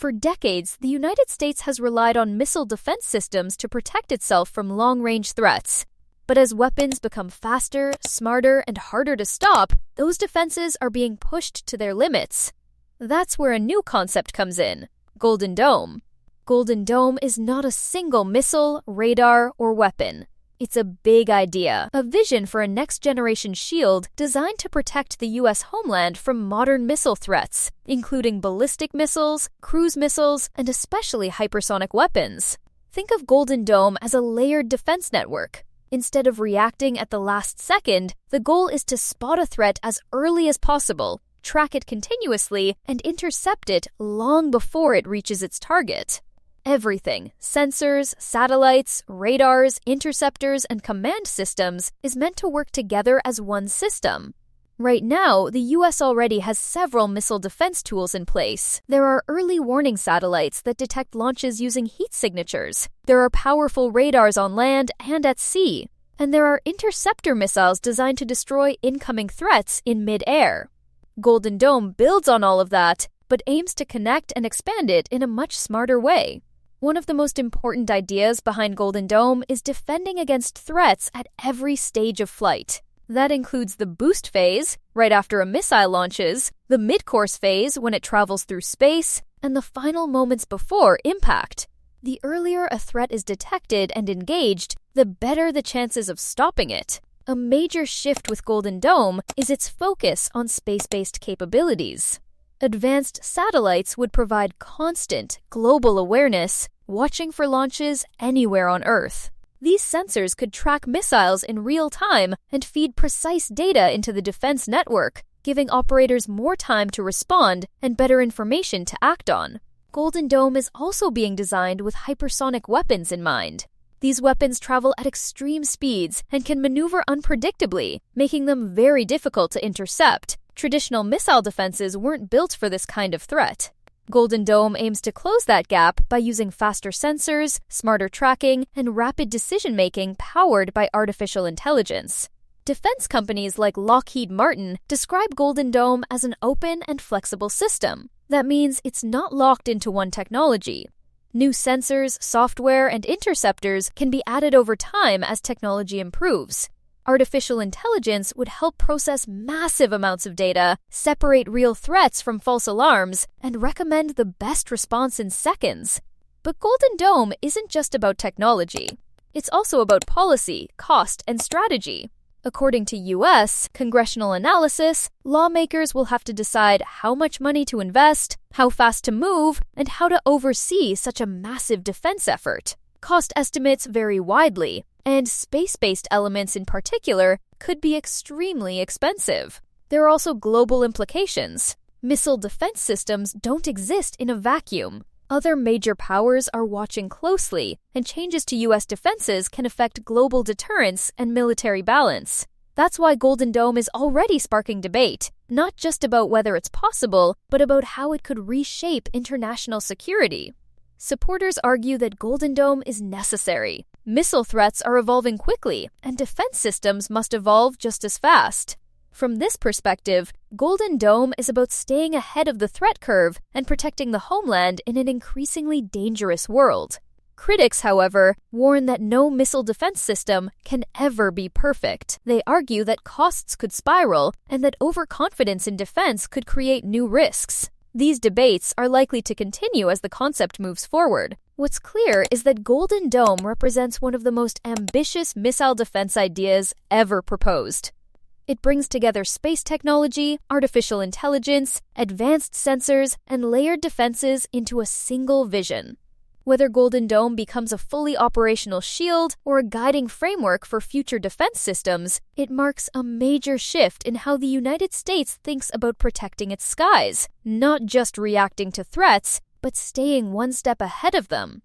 For decades, the United States has relied on missile defense systems to protect itself from long-range threats. But as weapons become faster, smarter, and harder to stop, those defenses are being pushed to their limits. That's where a new concept comes in: Golden Dome. Golden Dome is not a single missile, radar, or weapon. It's a big idea, a vision for a next-generation shield designed to protect the U.S. homeland from modern missile threats, including ballistic missiles, cruise missiles, and especially hypersonic weapons. Think of Golden Dome as a layered defense network. Instead of reacting at the last second, the goal is to spot a threat as early as possible, track it continuously, and intercept it long before it reaches its target. Everything, sensors, satellites, radars, interceptors, and command systems, is meant to work together as one system. Right now, the U.S. already has several missile defense tools in place. There are early warning satellites that detect launches using heat signatures. There are powerful radars on land and at sea. And there are interceptor missiles designed to destroy incoming threats in mid-air. Golden Dome builds on all of that, but aims to connect and expand it in a much smarter way. One of the most important ideas behind Golden Dome is defending against threats at every stage of flight. That includes the boost phase, right after a missile launches, the mid-course phase when it travels through space, and the final moments before impact. The earlier a threat is detected and engaged, the better the chances of stopping it. A major shift with Golden Dome is its focus on space-based capabilities. Advanced satellites would provide constant, global awareness, watching for launches anywhere on Earth. These sensors could track missiles in real time and feed precise data into the defense network, giving operators more time to respond and better information to act on. Golden Dome is also being designed with hypersonic weapons in mind. These weapons travel at extreme speeds and can maneuver unpredictably, making them very difficult to intercept. Traditional missile defenses weren't built for this kind of threat. Golden Dome aims to close that gap by using faster sensors, smarter tracking, and rapid decision-making powered by artificial intelligence. Defense companies like Lockheed Martin describe Golden Dome as an open and flexible system. That means it's not locked into one technology. New sensors, software, and interceptors can be added over time as technology improves. Artificial intelligence would help process massive amounts of data, separate real threats from false alarms, and recommend the best response in seconds. But Golden Dome isn't just about technology. It's also about policy, cost, and strategy. According to U.S. congressional analysis, lawmakers will have to decide how much money to invest, how fast to move, and how to oversee such a massive defense effort. Cost estimates vary widely, and space-based elements in particular could be extremely expensive. There are also global implications. Missile defense systems don't exist in a vacuum. Other major powers are watching closely, and changes to U.S. defenses can affect global deterrence and military balance. That's why Golden Dome is already sparking debate, not just about whether it's possible, but about how it could reshape international security. Supporters argue that Golden Dome is necessary. Missile threats are evolving quickly, and defense systems must evolve just as fast. From this perspective, Golden Dome is about staying ahead of the threat curve and protecting the homeland in an increasingly dangerous world. Critics, however, warn that no missile defense system can ever be perfect. They argue that costs could spiral and that overconfidence in defense could create new risks. These debates are likely to continue as the concept moves forward. What's clear is that Golden Dome represents one of the most ambitious missile defense ideas ever proposed. It brings together space technology, artificial intelligence, advanced sensors, and layered defenses into a single vision. Whether Golden Dome becomes a fully operational shield or a guiding framework for future defense systems, it marks a major shift in how the United States thinks about protecting its skies, not just reacting to threats, but staying one step ahead of them.